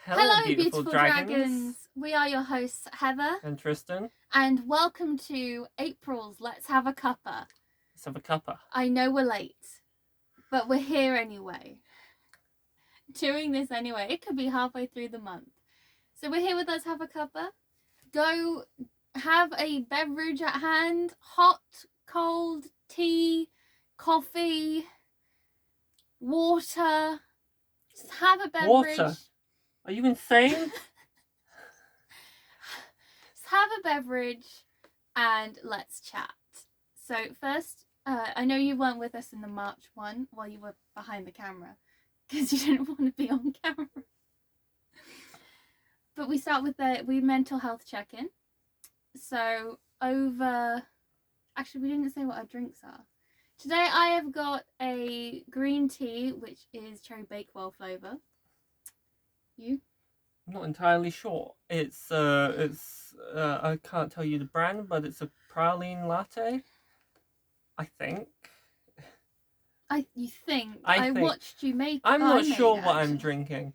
Hello, beautiful dragons. We are your hosts, Heather and Tristan. And welcome to April's Let's Have a Cuppa. Let's have a cuppa. I know we're late, but we're here anyway. Doing this anyway. It could be halfway through the month. So we're here with Let's Have a Cuppa. Go have a beverage at hand. Hot, cold, tea, coffee, water. Just have a beverage. Water? Are you insane? Just have a beverage and let's chat. So first, I know you weren't with us in the March one while you were behind the camera because you didn't want to be on camera. But we start with the mental health check-in. So actually we didn't say what our drinks are. Today I have got a green tea, which is cherry bakewell flavour. You? I'm not entirely sure. It's I can't tell you the brand, but it's a praline latte. I think. You think? I think. Watched you make it. I'm not sure what I'm drinking.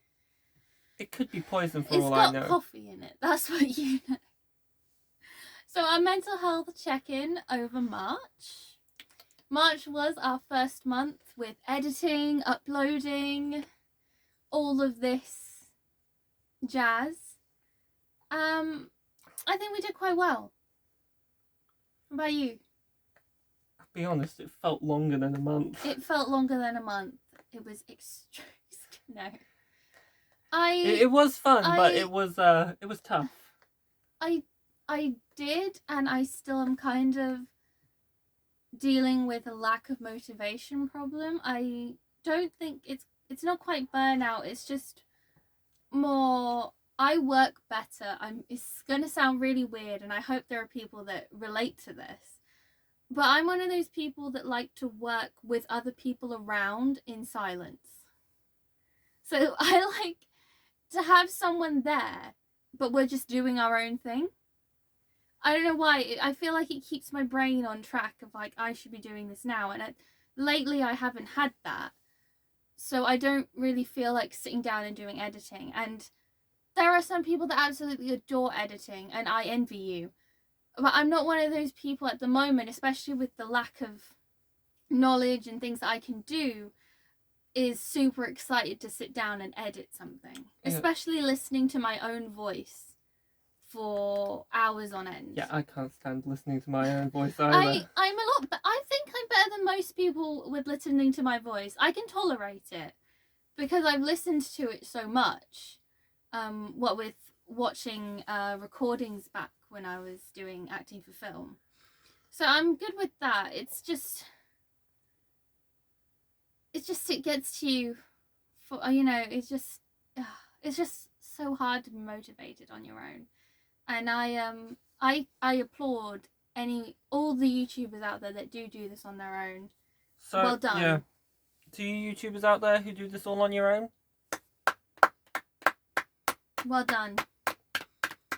It could be poison for all I know. It's got coffee in it. That's what you know. So our mental health check-in over March. March was our first month with editing, uploading, all of this jazz. I think we did quite well. What about you? I'll be honest, it felt longer than a month. It felt longer than a month. It was extreme. No. It was fun, but it was tough. I did, and I still am kind of dealing with a lack of motivation problem. I don't think it's not quite burnout. It's just more I work better. It's gonna sound really weird, and I hope there are people that relate to this. But I'm one of those people that like to work with other people around in silence. So I like to have someone there, but we're just doing our own thing. I don't know why. I feel like it keeps my brain on track of like, I should be doing this now. And lately I haven't had that. So I don't really feel like sitting down and doing editing. And there are some people that absolutely adore editing, and I envy you. But I'm not one of those people at the moment, especially with the lack of knowledge and things that I can do, is super excited to sit down and edit something. Yeah. Especially listening to my own voice for hours on end. Yeah, I can't stand listening to my own voice either. I think I'm better than most people with listening to my voice. I can tolerate it because I've listened to it so much. What with watching recordings back when I was doing acting for film. So I'm good with that. It gets to you for, it's just so hard to be motivated on your own. And I applaud all the YouTubers out there that do this on their own. So well done. Yeah. To you YouTubers out there who do this all on your own, well done.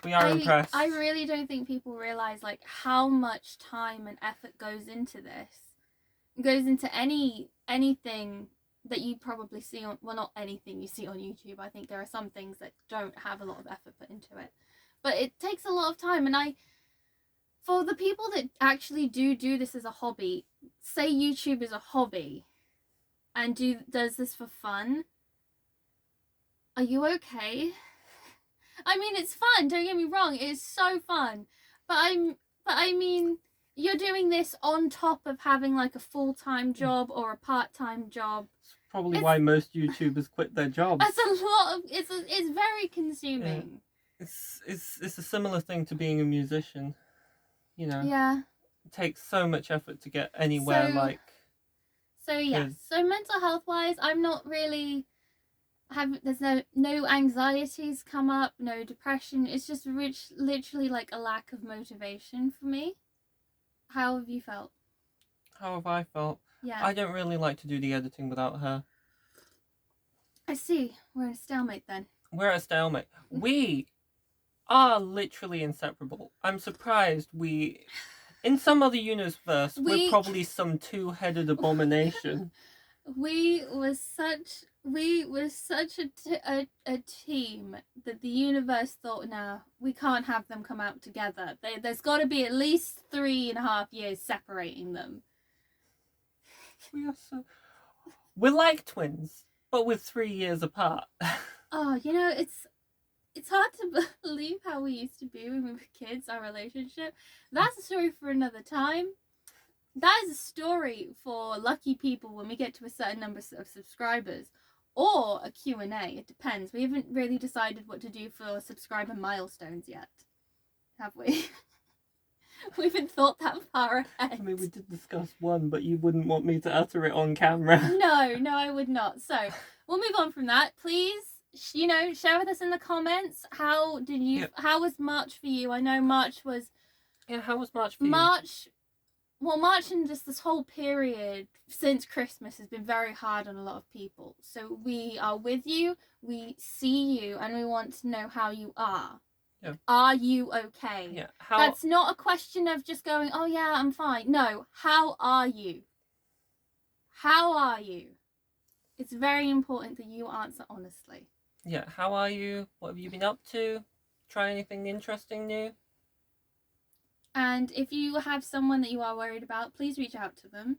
We are impressed. I really don't think people realize like how much time and effort goes into this. It goes into anything that you probably see on, well, not anything you see on YouTube. I think there are some things that don't have a lot of effort put into it. But it takes a lot of time, and for the people that actually do this as a hobby, say YouTube is a hobby and does this for fun, are you okay? I mean, it's fun, don't get me wrong, it is so fun. But I mean, you're doing this on top of having like a full-time job or a part-time job. It's probably why most YouTubers quit their jobs. That's a lot of, it's very consuming. Yeah. It's a similar thing to being a musician, you know. Yeah. It takes so much effort to get anywhere So yeah. So mental health wise, I'm not really there's no anxieties come up, no depression. It's just literally like a lack of motivation for me. How have you felt? How have I felt? Yeah. I don't really like to do the editing without her. I see. We're at a stalemate then. We're at a stalemate. We are literally inseparable. I'm surprised in some other universe, we're probably some two-headed abomination. We were such we were such a team that the universe thought, nah, we can't have them come out together. There's got to be at least 3.5 years separating them. We're like twins, but we're 3 years apart. Oh, it's hard to believe how we used to be when we were kids, our relationship. That's a story for another time. That is a story for lucky people when we get to a certain number of subscribers, or a Q&A. It depends. We haven't really decided what to do for subscriber milestones yet, have we? We haven't thought that far ahead. I mean, we did discuss one, but you wouldn't want me to utter it on camera. No, I would not. So we'll move on from that. Please, share with us in the comments. How was March for you? I know March was. Yeah, how was March for you? March and just this whole period since Christmas has been very hard on a lot of people. So we are with you, we see you, and we want to know how you are. Yeah. Are you okay? Yeah. That's not a question of just going, oh yeah, I'm fine. No, how are you? How are you? It's very important that you answer honestly. Yeah, how are you? What have you been up to? Try anything interesting new? And if you have someone that you are worried about, please reach out to them.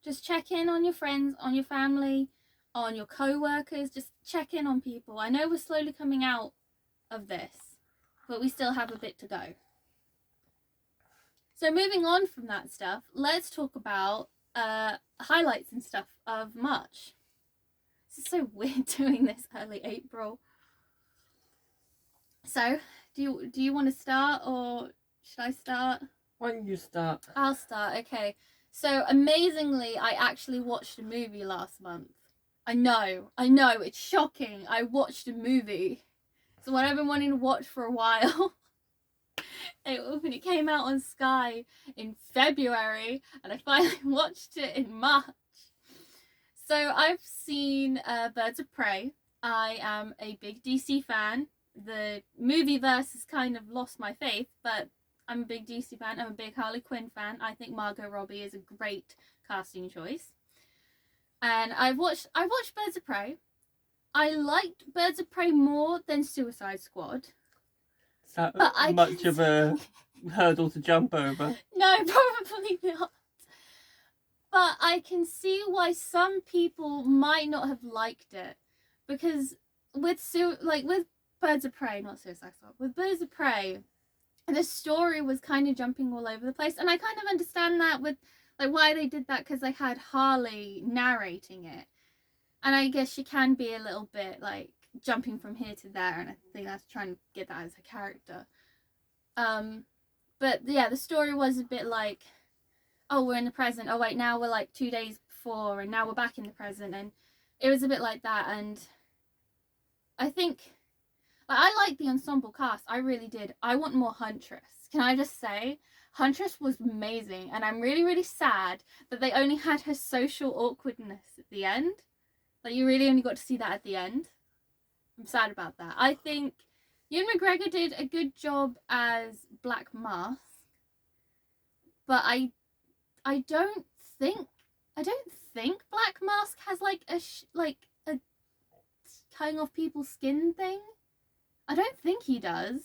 Just check in on your friends, on your family, on your co-workers. Just check in on people. I know we're slowly coming out of this, but we still have a bit to go. So moving on from that stuff, let's talk about highlights and stuff of March. This is so weird doing this early April. So, do you want to start, or should I start? Why don't you start? I'll start, okay. So, amazingly, I actually watched a movie last month. I know, it's shocking. I watched a movie. So, what I've been wanting to watch for a while. When it came out on Sky in February, and I finally watched it in March. So, I've seen Birds of Prey. I am a big DC fan. The movie verse has kind of lost my faith, but I'm a big DC fan. I'm a big Harley Quinn fan. I think Margot Robbie is a great casting choice. And I've watched Birds of Prey. I liked Birds of Prey more than Suicide Squad. Is that much of a hurdle to jump over? No, probably not. But I can see why some people might not have liked it, because with Birds of Prey, not Suicide Squad, with Birds of Prey, the story was kind of jumping all over the place, and I kind of understand that with why they did that, because they had Harley narrating it, and I guess she can be a little bit jumping from here to there, and I think that's trying to get that as a character. But yeah, the story was a bit like, oh, we're in the present, oh wait, now we're 2 days before, and now we're back in the present, and it was a bit like that. And I think I like the ensemble cast. I really did. I want more Huntress. Can I just say, Huntress was amazing, and I'm really, really sad that they only had her social awkwardness at the end. You really only got to see that at the end. I'm sad about that. I think Ewan McGregor did a good job as Black Mask, but I don't think Black Mask has a cutting off people's skin thing. I don't think he does.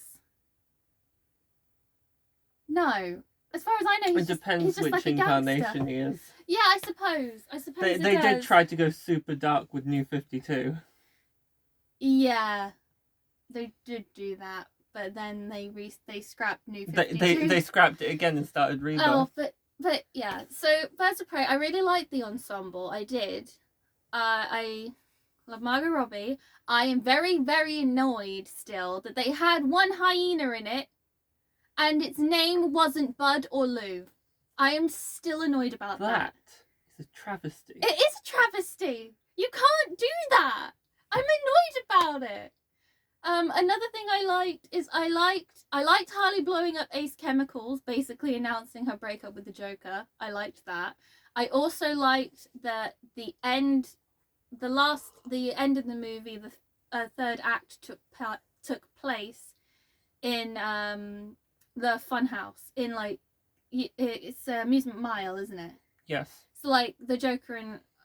No. As far as I know, it depends which incarnation he is. Yeah, I suppose they did try to go super dark with New 52. Yeah, they did do that, but then they scrapped New 52. They scrapped it again and started Rebirth. Oh, but yeah. So Birds of Prey, I really liked the ensemble. I did. I love Margot Robbie. I am very, very annoyed still that they had one hyena in it, and its name wasn't Bud or Lou. I am still annoyed about that. That is a travesty. It is a travesty. You can't do that. I'm annoyed about it. Another thing I liked is I liked Harley blowing up Ace Chemicals, basically announcing her breakup with the Joker. I liked that. I also liked that the end of the movie, the third act took place in the Funhouse in it's Amusement Mile, isn't it? Yes. So the Joker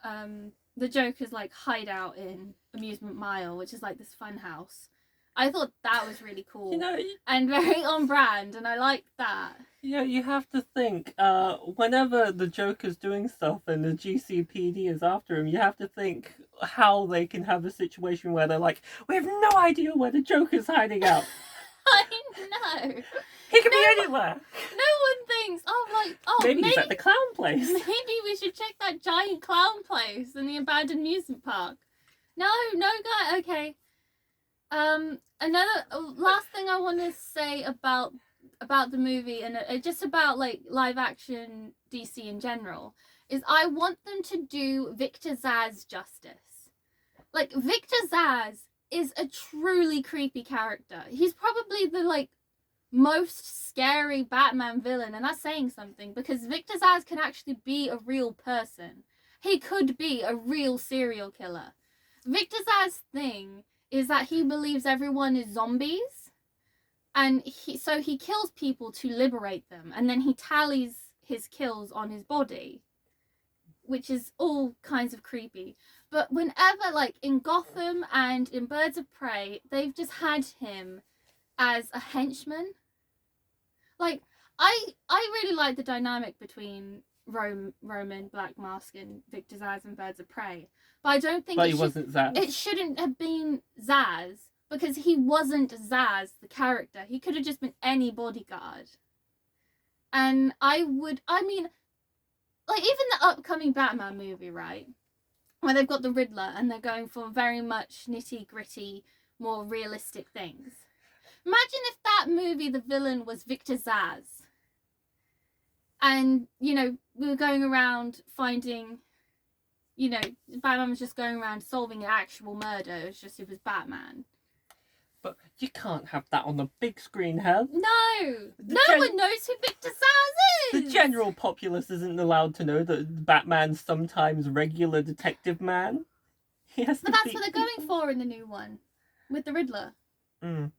and the Joker's like hideout in Amusement Mile, which is like this fun house. I thought that was really cool. You know, and very on brand, and I liked that. yeah, you have to think, whenever the Joker's doing stuff and the GCPD is after him, you have to think how they can have a situation where they're like, we have no idea where the Joker's hiding out. I know. He could be anywhere. No one thinks, maybe he's at the clown place. Maybe we should check that giant clown place in the abandoned amusement park. No, guy. Okay. Another last thing I want to say about the movie and just about like live action DC in general is I want them to do Victor Zsasz justice. Like, Victor Zsasz is a truly creepy character. He's probably the like most scary Batman villain, and that's saying something because Victor Zsasz can actually be a real person. He could be a real serial killer. Victor Zsasz's thing is that he believes everyone is zombies, and so he kills people to liberate them, and then he tallies his kills on his body, which is all kinds of creepy. But whenever, like in Gotham and in Birds of Prey, they've just had him as a henchman. Like, I really like the dynamic between Roman Black Mask and Victor Zsasz and Birds of Prey. But I don't think wasn't Zsasz. It shouldn't have been Zsasz, because he wasn't Zsasz, the character. He could have just been any bodyguard. And even the upcoming Batman movie, right? Where they've got the Riddler and they're going for very much nitty-gritty, more realistic things. Imagine if that movie, the villain was Victor Zsasz. And, we were going around finding, Batman was just going around solving an actual murder. It was Batman. But you can't have that on the big screen, Hel. No! No one knows who Victor Zsasz is! The general populace isn't allowed to know that Batman's sometimes regular detective man. But that's what they're going for in the new one. With the Riddler. Mm.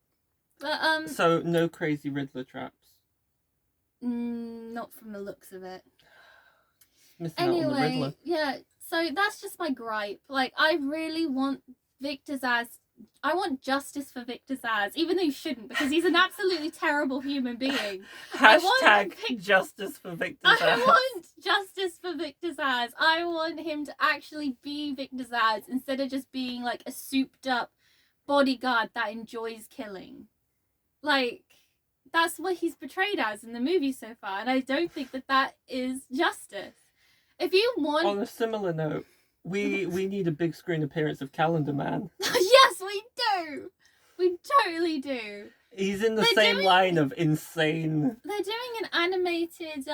But, so, no crazy Riddler traps? Not from the looks of it. Missing out on the Riddler. Yeah, so that's just my gripe. Like, I really want Victor Zsasz. I want justice for Victor Zsasz, even though you shouldn't, because he's an absolutely terrible human being. Hashtag justice for Victor Zsasz. I want justice for Victor Zsasz. I want him to actually be Victor Zsasz instead of just being like a souped up bodyguard that enjoys killing. Like, that's what he's portrayed as in the movie so far, and I don't think that is justice. If you want... On a similar note, we need a big screen appearance of Calendar Man. Yes, we do! We totally do. He's in the same line of insane... They're doing an animated,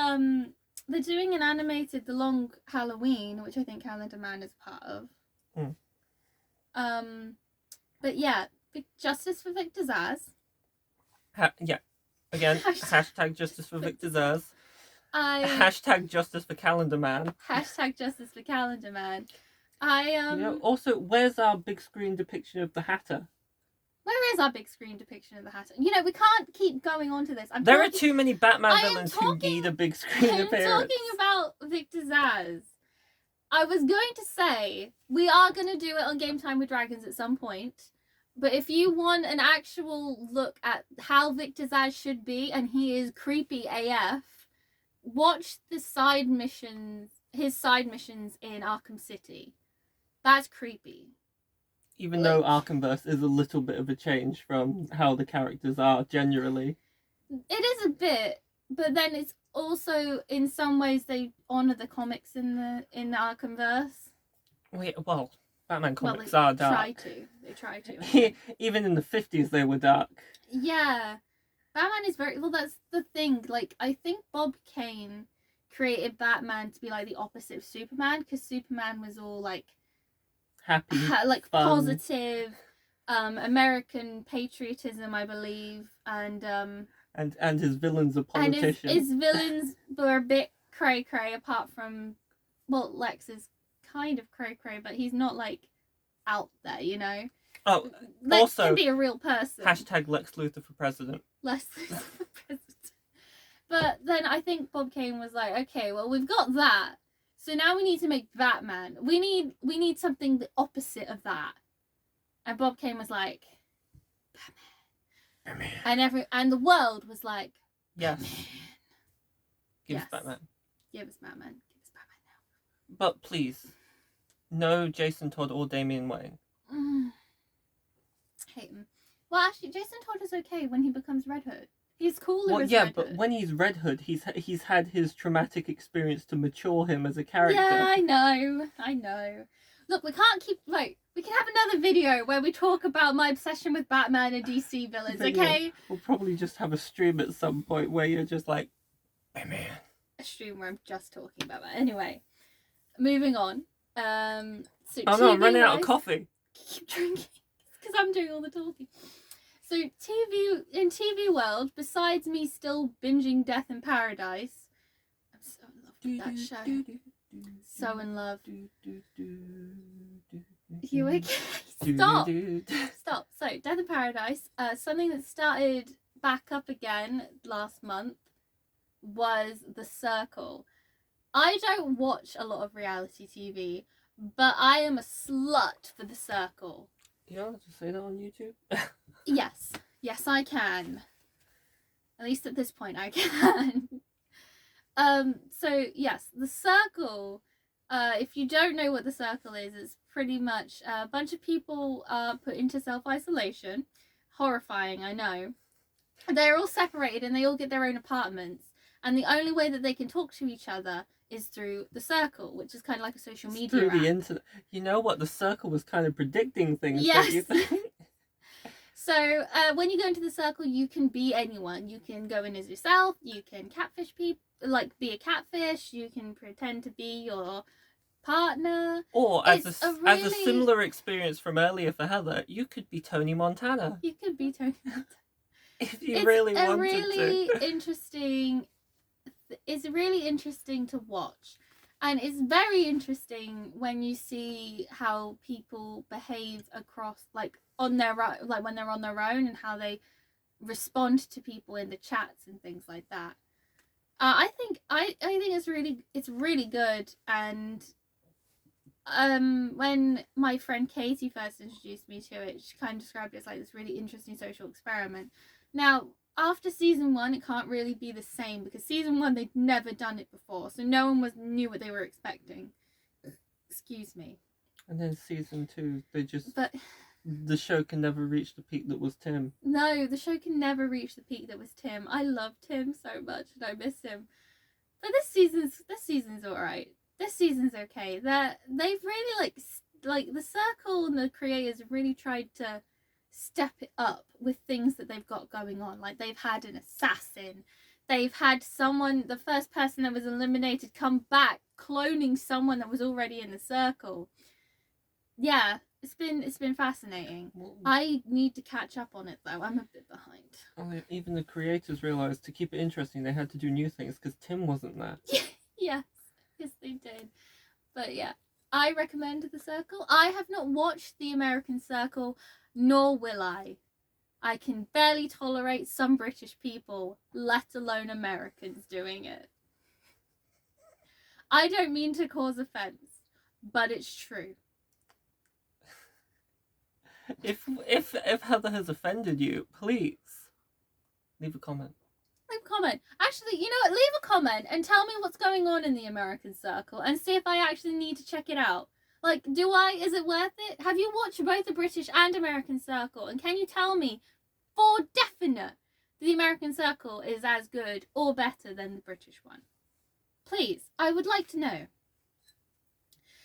The Long Halloween, which I think Calendar Man is part of. But yeah, justice for Victor Zsasz. Yeah. Again, hashtag justice for Victor Zsasz. Hashtag justice for Calendar Man. Hashtag justice for Calendar Man. Also, where's our big screen depiction of the Hatter? Where is our big screen depiction of the Hatter? We can't keep going on to this. There are too many Batman villains who need a big screen appearance. I'm talking about Victor Zsasz. I was going to say, we are going to do it on Game Time with Dragons at some point. But if you want an actual look at how Victor Zsasz should be, and he is creepy AF, watch his side missions in Arkham City. That's creepy. Even though Arkhamverse is a little bit of a change from how the characters are generally. It is a bit, but then it's also, in some ways, they honour the comics in the Arkhamverse. Batman comics are dark. They try to. Even in the 50s they were dark. Yeah. Batman is very... Well, that's the thing. Like, I think Bob Kane created Batman to be, like, the opposite of Superman, because Superman was all, like... Happy, like, fun. Positive, American patriotism, I believe, and his villains are politicians. And his villains were a bit cray-cray, apart from... Well, Lex is kind of cray-cray, but he's not, like, out there, Oh, Lex also... can be a real person. Hashtag Lex Luthor for president. Lex Luthor for president. But then I think Bob Kane was like, okay, well, we've got that. So now we need to make Batman. We need something the opposite of that. And Bob Kane was like, Batman. And the world was like, Yes. Batman. Give us Yes. Batman. Give us Batman. Give us Batman now. But please, no Jason Todd or Damian Wayne. Hate him. Well, actually, Jason Todd is okay when he becomes Red Hood. He's cooler as yeah, Red but Hood. when he's Red Hood, he's had his traumatic experience to mature him as a character. Yeah, I know. Look, we can't keep we can have another video where we talk about my obsession with Batman and DC villains, okay? We'll probably just have a stream at some point where you're just like, Batman. A stream where I'm just talking about that. Anyway, moving on. So no, I'm running out of coffee. Keep drinking because I'm doing all the talking. So TV world, besides me still binging Death in Paradise, I'm so in love with that show. So in love. You okay? Stop. So Death in Paradise, something that started back up again last month was The Circle. I don't watch a lot of reality TV, but I am a slut for The Circle. You don't have to say that on YouTube. Yes, I can. At least at this point, I can. So yes, The Circle. If you don't know what The Circle is, it's pretty much a bunch of people put into self-isolation. Horrifying, I know. They're all separated and they all get their own apartments. And the only way that they can talk to each other is through The Circle, which is kind of like a social media through app. the internet. You know what? The Circle was kind of predicting things. Yes. Don't you think? So when you go into The Circle, you can be anyone. You can go in as yourself. You can catfish people, be a catfish. You can pretend to be your partner. Or as a similar experience from earlier for Heather, you could be Tony Montana. You could be Tony Montana. If you really wanted to. It's really interesting to watch. And it's very interesting when you see how people behave across, on their when they're on their own, and how they respond to people in the chats and things like that. I think it's really good. And when my friend Katie first introduced me to it, she kind of described it as like this really interesting social experiment. Now, after season 1, it can't really be the same because season 1 they'd never done it before, so no one knew what they were expecting. Excuse me. And then season 2, the show can never reach the peak that was Tim. No, the show can never reach the peak that was Tim. I love Tim so much and I miss him. But this season's alright. This season's okay. They've really like The Circle and the creators have really tried to step it up with things that they've got going on. Like they've had an assassin. They've had the first person that was eliminated, come back cloning someone that was already in the circle. Yeah, it's been fascinating. I need to catch up on it though. I'm a bit behind. Oh, even the creators realised to keep it interesting they had to do new things because Tim wasn't there. Yes, they did. But yeah, I recommend The Circle. I have not watched The American Circle, nor will I. I can barely tolerate some British people, let alone Americans, doing it. I don't mean to cause offence, but it's true. If Heather has offended you, please leave a comment. Actually, you know what? Leave a comment and tell me what's going on in The American Circle and see if I actually need to check it out. Is it worth it? Have you watched both the British and American Circle? And can you tell me for definite the American Circle is as good or better than the British one? Please, I would like to know.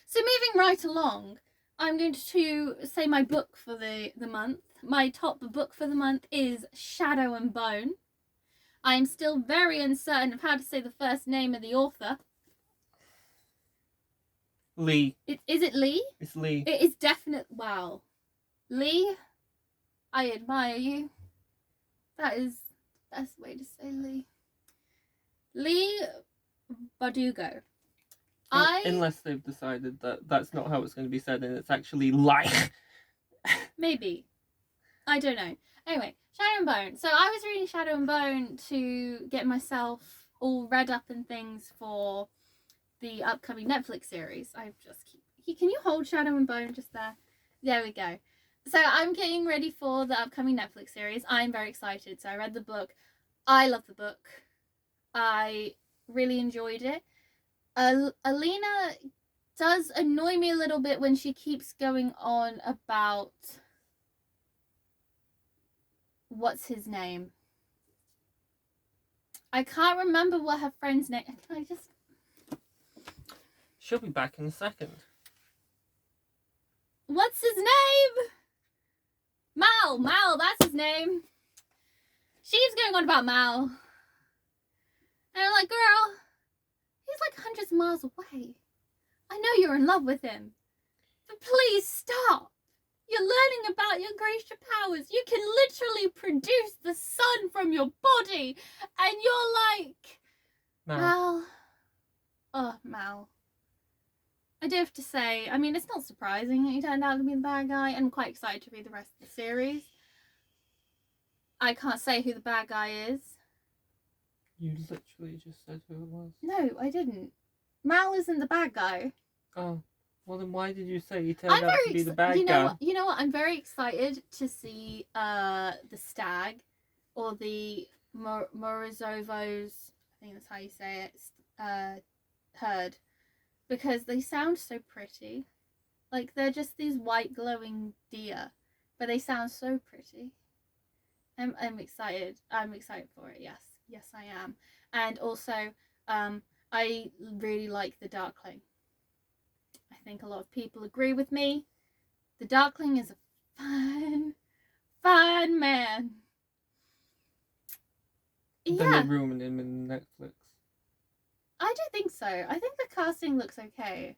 So moving right along, I'm going to say my book for the month. My top book for the month is Shadow and Bone. I'm still very uncertain of how to say the first name of the author. Lee. Is it Lee? It's Lee. It is definite. Wow. Lee, I admire you. That's the best way to say Lee. Lee Bardugo. Unless they've decided that that's not how it's going to be said and it's actually like. Maybe. I don't know. Anyway, Shadow and Bone. So I was reading Shadow and Bone to get myself all read up and things for the upcoming Netflix series. I just keep. Can you hold Shadow and Bone just there? There we go. So I'm getting ready for the upcoming Netflix series. I'm very excited. So I read the book. I love the book. I really enjoyed it. Alina does annoy me a little bit when she keeps going on about what's his name. I can't remember what her friend's name. Can I just? She'll be back in a second. What's his name? Mal, that's his name. She keeps going on about Mal. And I'm like, girl, he's like hundreds of miles away. I know you're in love with him. But please stop. You're learning about your glacial powers. You can literally produce the sun from your body. And you're like, Mal. Oh, Mal. I do have to say, I mean, it's not surprising that he turned out to be the bad guy. I'm quite excited to read the rest of the series. I can't say who the bad guy is. You literally just said who it was. No, I didn't. Mal isn't the bad guy. Oh. Well, then why did you say he turned out to be the bad guy? You know what? I'm very excited to see the stag or the Morozovos, I think that's how you say it, herd. Because they sound so pretty. Like, they're just these white glowing deer. But they sound so pretty. I'm excited. I'm excited for it, yes. Yes, I am. And also, I really like the Darkling. I think a lot of people agree with me. The Darkling is a fun man. Then Yeah. they ruined him in Netflix. I do think so. I think the casting looks okay.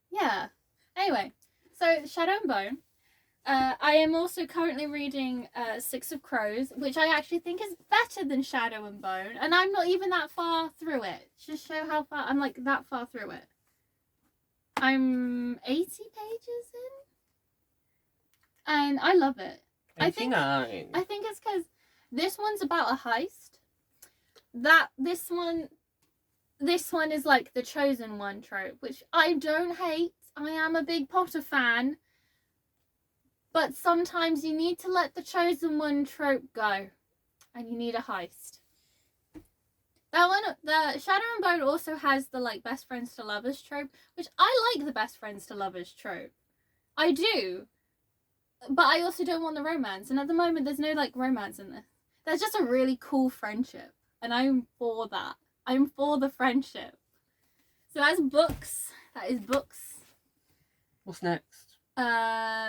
Yeah. Anyway, so Shadow and Bone. I am also currently reading Six of Crows, which I actually think is better than Shadow and Bone, and I'm not even that far through it. Just show how far I'm like that far through it. I'm 80 pages in, and I love it. 89. I think it's because this one's about a heist. This one is like the chosen one trope, which I don't hate. I am a big Potter fan. But sometimes you need to let the chosen one trope go. And you need a heist. That one, the Shadow and Bone also has the like best friends to lovers trope, which I like the best friends to lovers trope. I do. But I also don't want the romance. And at the moment, there's no like romance in this. There's just a really cool friendship. And I'm for that. I'm for the friendship. So that's books. That is books. What's next?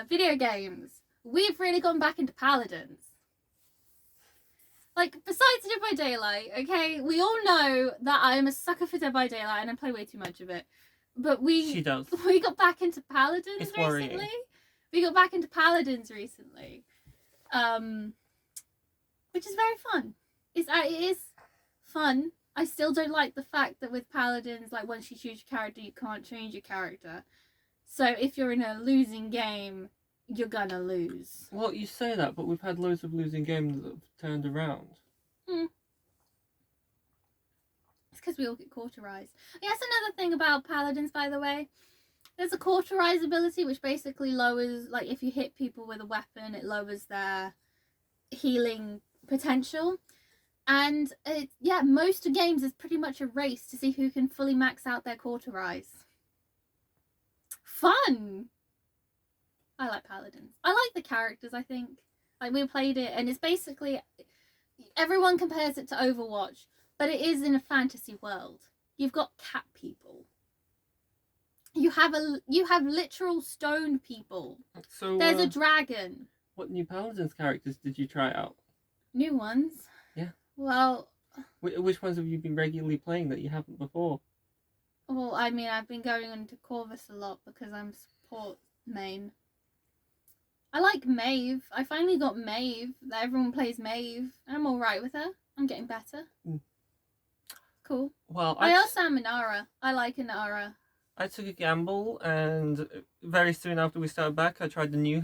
Video games. We've really gone back into Paladins. Like, besides Dead by Daylight, okay, we all know that I am a sucker for Dead by Daylight and I play way too much of it. But She does. we got back into Paladins It's recently. worrying. We got back into Paladins recently. Which is very fun. It is fun. I still don't like the fact that with Paladins, like, once you choose your character, you can't change your character. So if you're in a losing game, you're gonna lose. Well, you say that, but we've had loads of losing games that have turned around. It's because we all get cauterized. Yes, another thing about Paladins, by the way. There's a cauterize ability, which basically lowers, like, if you hit people with a weapon, it lowers their healing potential. And, most games is pretty much a race to see who can fully max out their cauterize. Fun! I like Paladins. I like the characters, I think. Like, we played it, and it's basically... Everyone compares it to Overwatch, but it is in a fantasy world. You've got cat people. You have literal stone people. So There's a dragon. What new Paladins characters did you try out? New ones? Yeah. Well... Which ones have you been regularly playing that you haven't before? Well, I mean, I've been going into Corvus a lot because I'm support main. I like Maeve. I finally got Maeve. Everyone plays Maeve. I'm alright with her. I'm getting better. Cool. Well, I also am Inara. I like Inara. I took a gamble, and very soon after we started back, I tried the new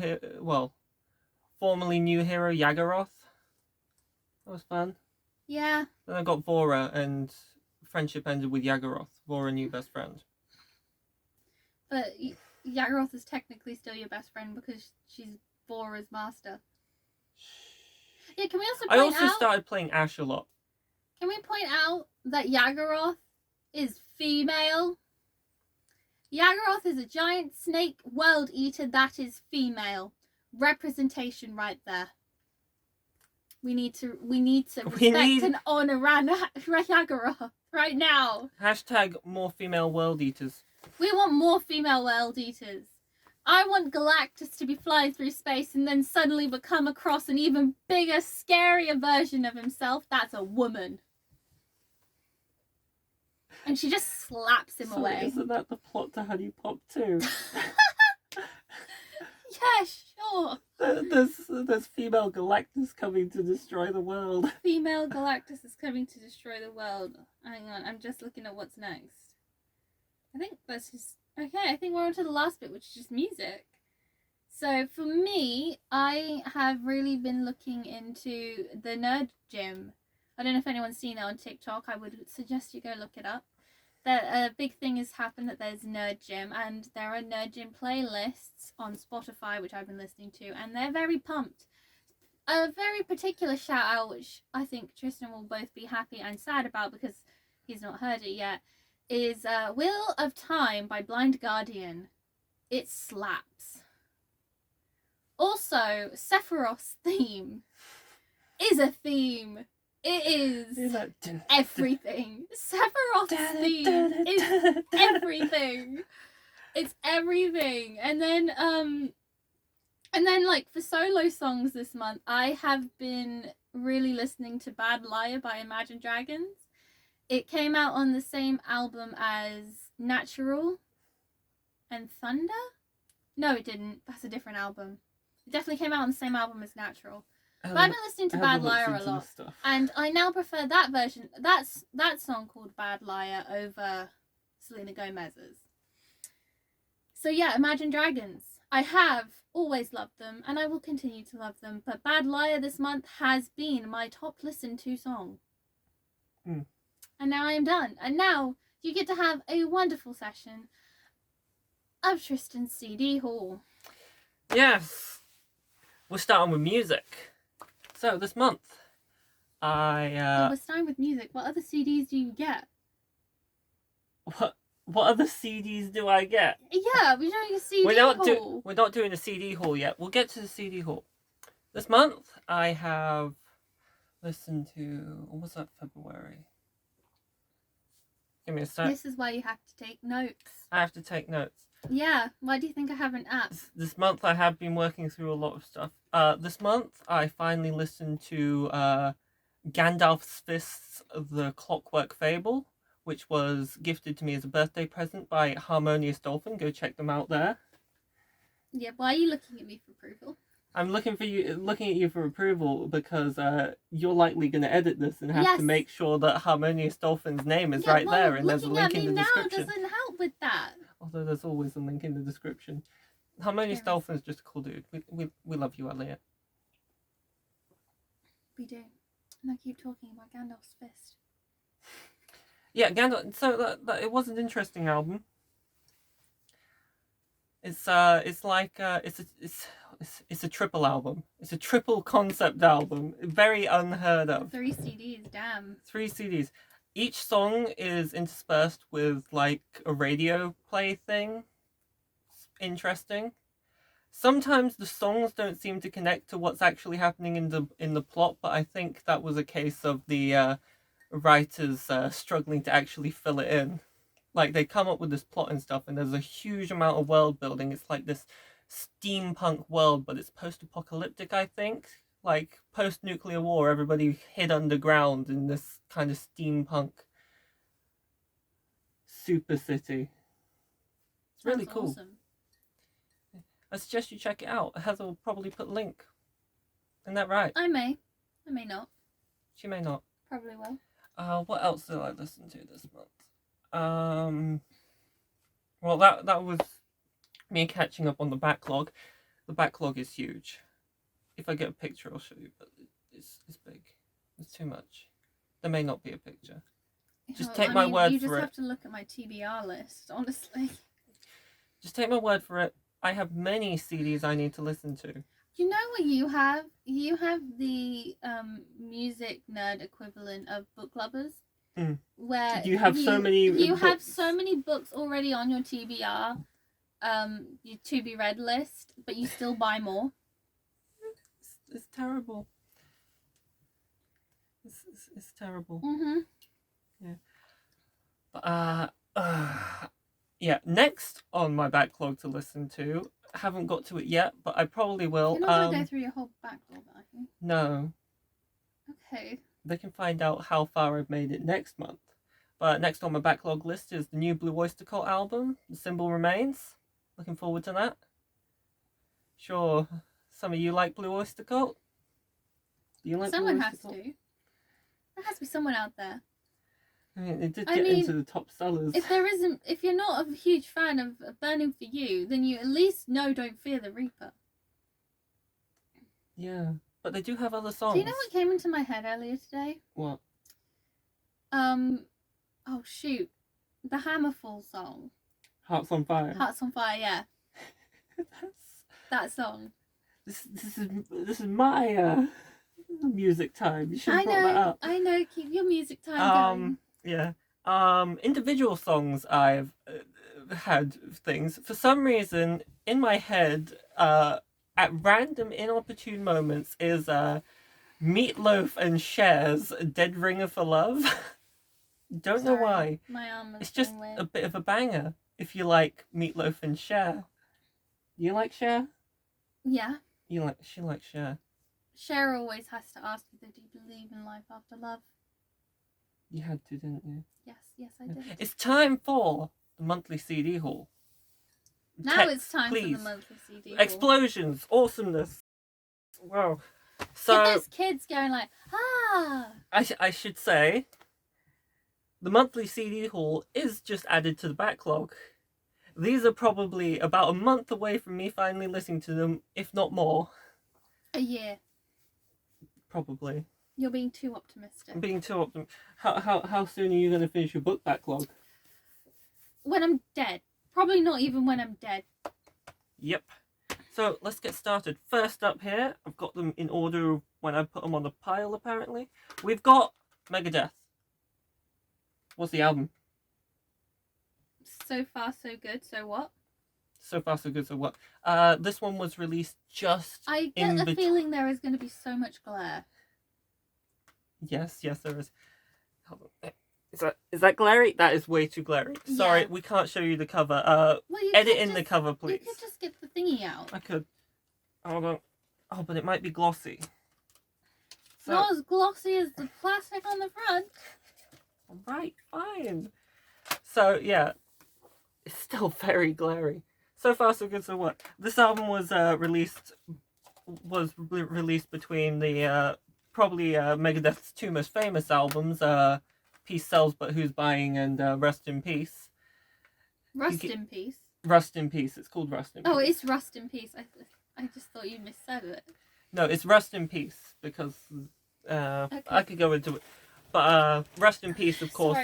formerly new hero Yagharoth. That was fun. Yeah. Then I got Vora, and friendship ended with Yagoroth, Vora new best friend. But Yagoroth is technically still your best friend because she's Bora's master. Yeah, can we also point I also out... started playing Ash a lot. Can we point out that Yagoroth is female? Yagoroth is a giant snake world eater that is female. Representation right there. We need to respect and honor Yagoroth right now. Hashtag more female world eaters. We want more female world eaters. I want Galactus to be flying through space and then suddenly become across an even bigger, scarier version of himself. That's a woman. And she just slaps him away. Isn't that the plot to Honey Pop 2? Yeah, sure. There's female Galactus coming to destroy the world. Female Galactus is coming to destroy the world. Hang on, I'm just looking at what's next. I think that's just... Okay, I think we're on to the last bit, which is just music. So for me, I have really been looking into the Nerd Gym. I don't know if anyone's seen it on TikTok. I would suggest you go look it up. That a big thing has happened, that there's Nerd Gym, and there are Nerd Gym playlists on Spotify, which I've been listening to, and they're very pumped. A very particular shout out, which I think Tristan will both be happy and sad about because he's not heard it yet, is Wheel of Time by Blind Guardian. It slaps. Also, Sephiroth's theme is a theme. It is everything. Sephiroth's theme is everything. It's everything. And then like for solo songs this month, I have been really listening to Bad Liar by Imagine Dragons. It came out on the same album as Natural and Thunder? No, it didn't. That's a different album. It definitely came out on the same album as Natural. But I've been listening to Bad Liar a lot, and I now prefer that version. That song called Bad Liar over Selena Gomez's. So yeah, Imagine Dragons. I have always loved them, and I will continue to love them. But Bad Liar this month has been my top listened to song. Mm. And now I am done. And now you get to have a wonderful session of Tristan's CD haul. Yes, we're starting with music. So this month, We're starting with music. What other CDs do you get? What other CDs do I get? Yeah, we're doing a CD haul. We're not doing a CD haul yet. We'll get to the CD haul. This month, I have listened to... What was that, February? Give me a sec. This is why you have to take notes. I have to take notes. Yeah, why do you think I have an app? This month I have been working through a lot of stuff. This month I finally listened to Gandalf's Fist's The Clockwork Fable, which was gifted to me as a birthday present by Harmonious Dolphin. Go check them out there. Yeah, why are you looking at me for approval? I'm looking at you for approval because you're likely going to edit this and have to make sure that Harmonious Dolphin's name is right there, and there's a link in the description. Looking at me now doesn't help with that. Although there's always a link in the description. Harmonious Dolphin's just a cool dude. We love you, Elliot. We do. And I keep talking about Gandalf's Fist. Yeah, Gandalf. So that it was an interesting album. It's a triple album. It's a triple concept album. Very unheard of. 3 CDs, damn. 3 CDs. Each song is interspersed with like a radio play thing. It's interesting. Sometimes the songs don't seem to connect to what's actually happening in the plot, but I think that was a case of the writers struggling to actually fill it in. Like, they come up with this plot and stuff, and there's a huge amount of world building. It's like this steampunk world, but it's post-apocalyptic, I think. Like, post-nuclear war, everybody hid underground in this kind of steampunk super city. It's really cool. Awesome. I suggest you check it out. Heather will probably put a link. Isn't that right? I may not. She may not. Probably will. What else did I listen to this month? Well, that was me catching up on the backlog. The backlog is huge. If I get a picture, I'll show you, but it's big. It's too much. There may not be a picture. Just Well, take I my mean, word you for just it. have to look at my TBR list, honestly. Just take my word for it. I have many CDs I need to listen to. You know what you have? You have the music nerd equivalent of book lovers, where You have so many you books. have so many books already on your TBR, your to be read list, but you still buy more. It's terrible. It's terrible. Mm-hmm. Yeah. Yeah. Next on my backlog to listen to, I haven't got to it yet, but I probably will. You're not gonna go through your whole backlog, are you? No. Okay. They can find out how far I've made it next month. But next on my backlog list is the new Blue Oyster Cult album, The Symbol Remains. Looking forward to that. Sure, some of you like Blue Oyster Cult? Do you like Someone Blue has Oyster Cult? to. There has to be someone out there. I mean, it did I get mean, into the top sellers. If you're not a huge fan of Burning for You, then you at least know Don't Fear the Reaper. Yeah, but they do have other songs. Do you know what came into my head earlier today? What? Oh shoot, the Hammerfall song. Hearts on Fire. Hearts on Fire, yeah. That song. This is my music time. You should have brought that up. I know. Keep your music time going. Yeah. Individual songs I've had things. For some reason, in my head, at random inopportune moments, is Meatloaf and Cher's Dead Ringer for Love. Don't know why. My arm is It's just weird. a bit of a banger if you like Meatloaf and Cher. You like Cher? Yeah. She likes Cher. Cher always has to ask you, do you believe in life after love? You had to, didn't you? Yes, I did. It's time for the monthly CD haul. Now it's time for the monthly CD haul. Explosions, awesomeness. Wow. So get those kids going like, ah. I should say, the monthly CD haul is just added to the backlog. These are probably about a month away from me finally listening to them, if not more. A year. Probably. You're being too optimistic. I'm being too optimistic. How soon are you going to finish your book backlog? When I'm dead. Probably not even when I'm dead. Yep. So let's get started. First up here, I've got them in order of when I put them on the pile, apparently. We've got Megadeth. What's the album? So Far So Good, So What? So Far So Good, So What? This one was released just I get the feeling there is going to be so much glare. Yes, there is. Hold on. Is that glary? That is way too glary. Sorry, we can't show you the cover. Well, edit in the cover, please. You could just get the thingy out. I could. Hold on. Oh, but it might be glossy. So, not as glossy as the plastic on the front. Alright, fine. So, yeah. It's still very glary. So Far So Good, So What? This album was released between the probably Megadeth's two most famous albums, Peace Sells But Who's Buying and Rust in Peace. In Peace? Rust in Peace. It's called Rust in Peace. Oh, it's Rust in Peace. I just thought you missaid it. No, it's Rust in Peace because okay. I could go into it. But Rust in Peace, of course,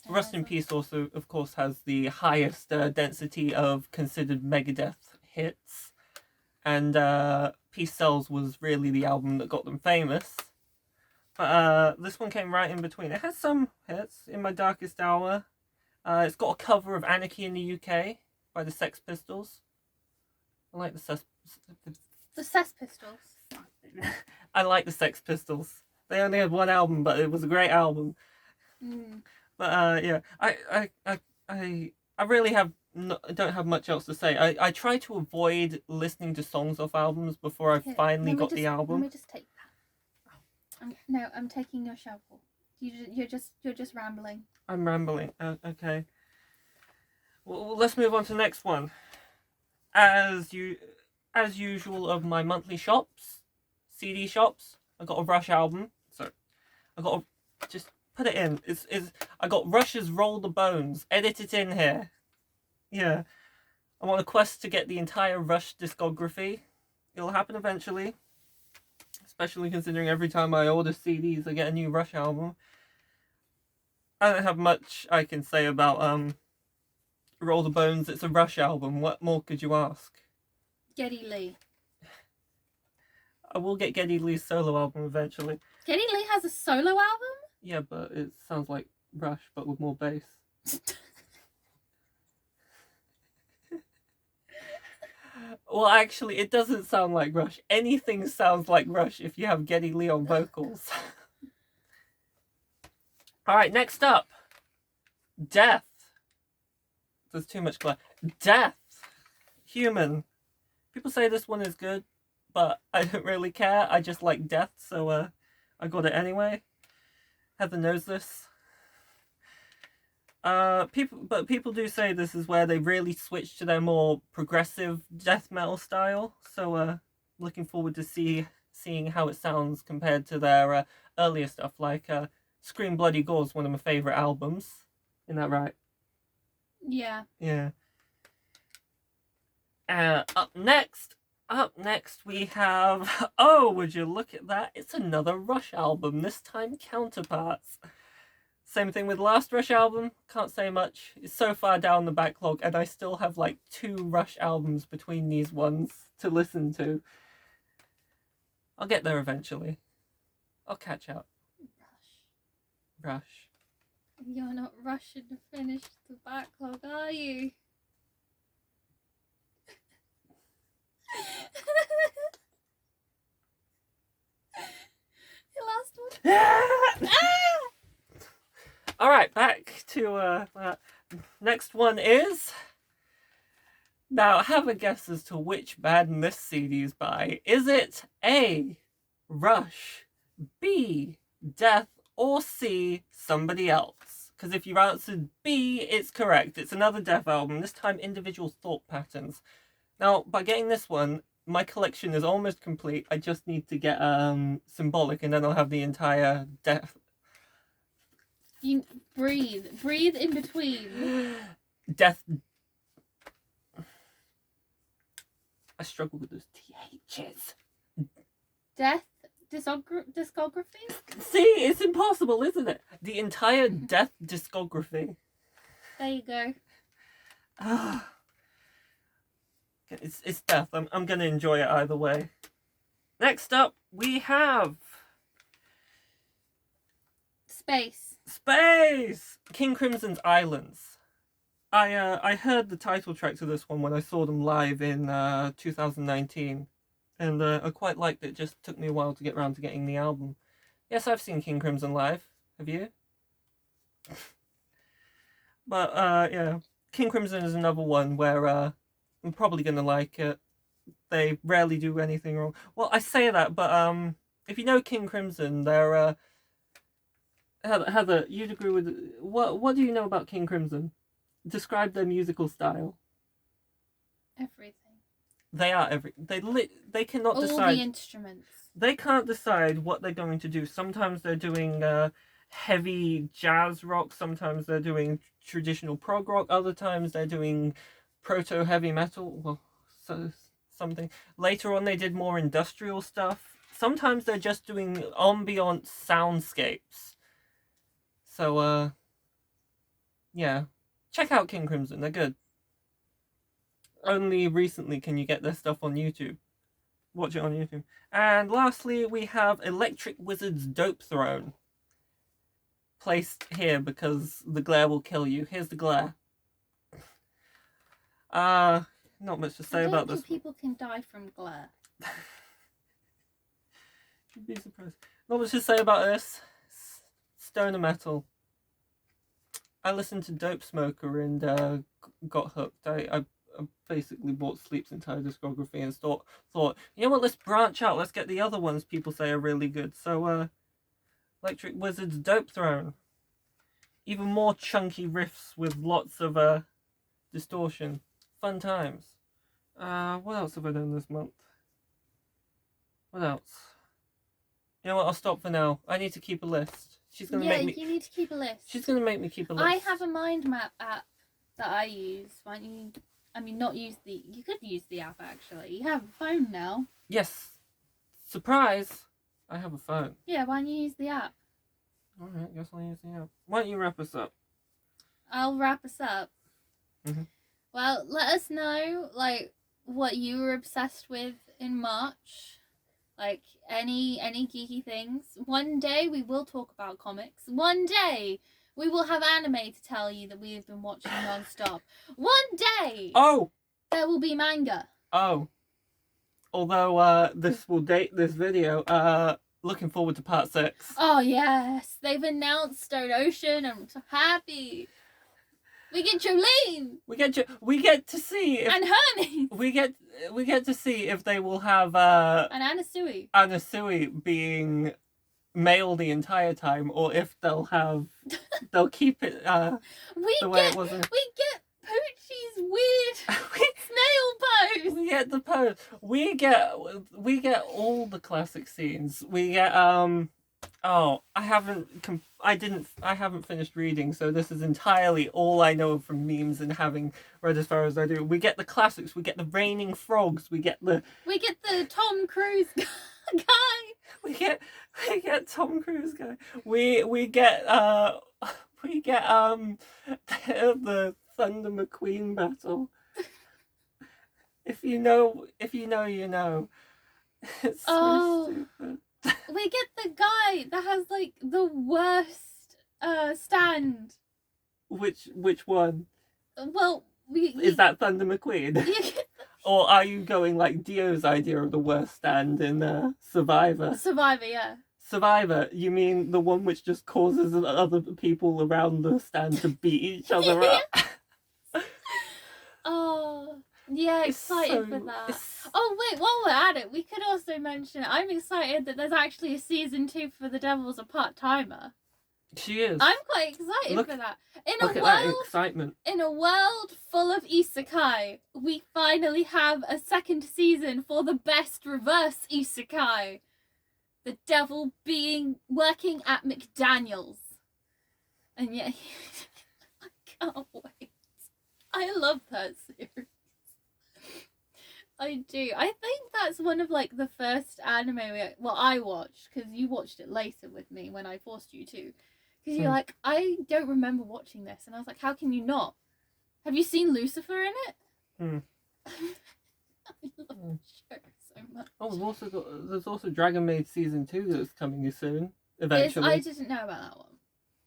Rust in Peace also, of course, has the highest density of considered Megadeth hits. And Peace Sells was really the album that got them famous. But this one came right in between. It has some hits. In My Darkest Hour. It's got a cover of Anarchy in the UK by the Sex Pistols. I like the Sex Pistols. I like the Sex Pistols. They only had one album, but it was a great album. Mm. But yeah, I really don't have much else to say. I try to avoid listening to songs off albums before I finally got the album. Let me just take that. No, I'm taking your shovel. You're just rambling. I'm rambling. Okay. Well, let's move on to the next one. As usual of my monthly shops, CD shops, I got a Rush album. So I got to just put it in. I got Rush's Roll the Bones. Edit it in here. Yeah. I'm on a quest to get the entire Rush discography. It'll happen eventually. Especially considering every time I order CDs, I get a new Rush album. I don't have much I can say about Roll the Bones. It's a Rush album. What more could you ask? Geddy Lee. I will get Geddy Lee's solo album eventually. Geddy Lee has a solo album? Yeah, but it sounds like Rush, but with more bass. Well, actually, it doesn't sound like Rush. Anything sounds like Rush if you have Geddy Lee on vocals. Alright, next up. Death. There's too much glare. Death. Human. People say this one is good, but I don't really care. I just like Death, so I got it anyway. Heather knows this. People do say this is where they really switch to their more progressive death metal style. So looking forward to seeing how it sounds compared to their earlier stuff, like Scream Bloody Gore is one of my favorite albums. Isn't that right? Yeah. Yeah. Up next we have, oh, would you look at that? It's another Rush album, this time Counterparts. Same thing with last Rush album, can't say much. It's so far down the backlog, and I still have like 2 Rush albums between these ones to listen to. I'll get there eventually. I'll catch up. Rush. You're not rushing to finish the backlog, are you? Your last one. Alright, back to next one is, now have a guess as to which band this CD is by. Is it A, Rush, B, Death, or C, somebody else? Because if you answered B, it's correct. It's another Death album, this time Individual Thought Patterns. Now, by getting this one, my collection is almost complete. I just need to get Symbolic, and then I'll have the entire Death. You breathe in between. Death. I struggle with those THs. Death discography? See, it's impossible, isn't it? The entire Death discography. There you go. It's Death. I'm gonna enjoy it either way. Next up, we have Space! King Crimson's Islands. I heard the title track to this one when I saw them live in 2019, and I quite liked it. Just took me a while to get around to getting the album. Yes, I've seen King Crimson live. Have you? But yeah, King Crimson is another one where I'm probably gonna like it. They rarely do anything wrong. Well, I say that, but if you know King Crimson, they're Heather, you'd agree with what do you know about King Crimson? Describe their musical style. Everything. They are they cannot All decide. the instruments. They can't decide what they're going to do. Sometimes they're doing heavy jazz rock. Sometimes they're doing traditional prog rock. Other times they're doing proto heavy metal. Well, so something. Later on, they did more industrial stuff. Sometimes they're just doing ambient soundscapes. So, yeah. Check out King Crimson, they're good. Only recently can you get their stuff on YouTube. Watch it on YouTube. And lastly, we have Electric Wizard's Dope Throne. Placed here because the glare will kill you. Here's the glare. Not much to say about this. People can die from glare. You'd be surprised. Not much to say about this. Stoner metal. I listened to Dope Smoker and got hooked. I basically bought Sleep's entire discography and thought, you know what, let's branch out. Let's get the other ones people say are really good. So, Electric Wizard's Dope Throne. Even more chunky riffs with lots of distortion. Fun times. What else have I done this month? What else? You know what, I'll stop for now. I need to keep a list. She's gonna make me. You need to keep a list. She's gonna make me keep a list. I have a mind map app that I use. Why don't you? I mean, not use the. You could use the app actually. You have a phone now. Yes. Surprise! I have a phone. Yeah. Why don't you use the app? Alright, guess I'll use the app. Why don't you wrap us up? I'll wrap us up. Mm-hmm. Well, let us know, like, what you were obsessed with in March. Like, any geeky things. One day we will talk about comics. One day we will have anime to tell you that we have been watching non-stop. One day there will be manga. Although this will date this video, looking forward to part 6. Oh yes, they've announced Stone Ocean. I'm so happy. We get Jolene. We get to see if, and Hermes. We get to see if they will have and Anasui being male the entire time, or if they'll keep it the way it was. We get Poochie's weird snail pose. We get the pose. We get all the classic scenes. We get I haven't finished reading, so this is entirely all I know from memes and having read as far as I do. We get the classics. We get the raining frogs. We get the Tom Cruise guy. We get Tom Cruise guy. We get the Thunder McQueen battle. If you know, you know. It's so stupid. We get the guy that has like the worst stand. Which one? Well, is that Thunder McQueen? Or are you going like Dio's idea of the worst stand in Survivor? Survivor, yeah. Survivor, you mean the one which just causes other people around the stand to beat each other up? Oh, yeah, excited for that. Oh, wait, while we're at it, we could also mention I'm excited that there's actually a season 2 for The Devil's a Part-Timer. She is. I'm quite excited for that. Look at that excitement. In a world full of isekai, we finally have a second season for the best reverse isekai. The devil working at McDaniel's. And yet, I can't wait. I love that series. I do. I think that's one of like the first anime I watched, because you watched it later with me when I forced you to. Because you're like, I don't remember watching this. And I was like, how can you not? Have you seen Lucifer in it? I love the show so much. Oh, there's also Dragon Maid Season 2 that's coming soon, eventually. I didn't know about that one.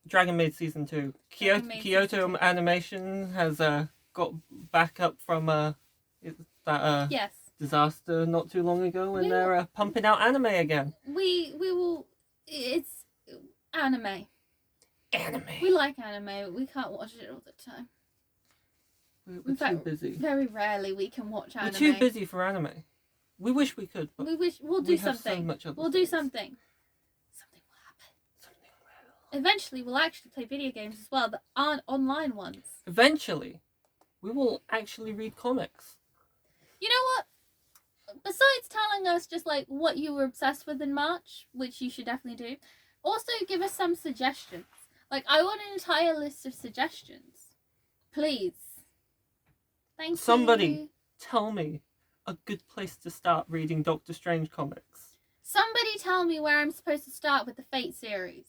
Dragon Maid Season 2. Kyoto Animation has got back up from that yes. disaster not too long ago, and they're pumping out anime again. We will. It's anime. We like anime. We can't watch it all the time. We're too busy. Very rarely we can watch anime. We're too busy for anime. We wish we could, but we'll do something. We'll do something. Something will happen. Something will. Eventually, we'll actually play video games as well that aren't online ones. Eventually, we will actually read comics. You know what? Besides telling us just like what you were obsessed with in March, which you should definitely do, also give us some suggestions. Like, I want an entire list of suggestions. Please. Thank you. Somebody tell me a good place to start reading Doctor Strange comics. Somebody tell me where I'm supposed to start with the Fate series.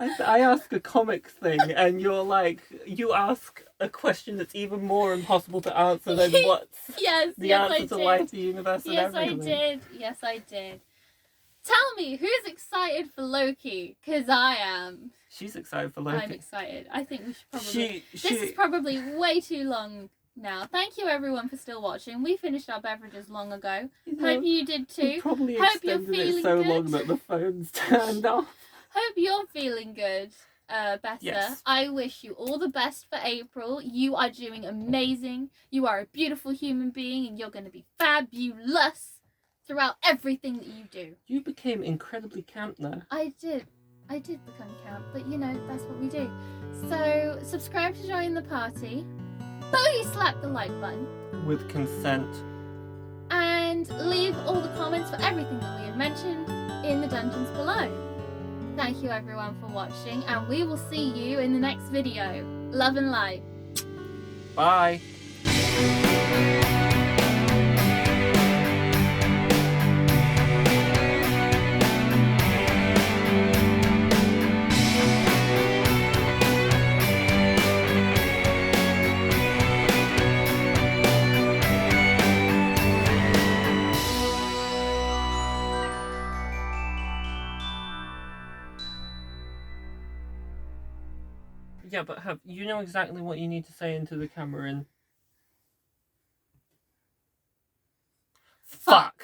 I ask a comics thing, and you ask a question that's even more impossible to answer than what's the answer to life, the universe, and everything. Yes, I did. Tell me, who's excited for Loki? Because I am. She's excited for Loki. I'm excited. I think we should probably... This is probably way too long now. Thank you, everyone, for still watching. We finished our beverages long ago. Hope you did too. You probably Hope extended you're feeling it so good. long that the phone's turned off. Hope you're feeling good, Bessa. Yes. I wish you all the best for April. You are doing amazing. You are a beautiful human being, and you're going to be fabulous throughout everything that you do. You became incredibly camp there. I did become camp, but you know, that's what we do. So, subscribe to join the party. Booty slap the like button. With consent. And leave all the comments for everything that we have mentioned in the dungeons below. Thank you everyone for watching, and we will see you in the next video. Love and light. Bye. Yeah, but have you know exactly what you need to say into the camera and Fuck.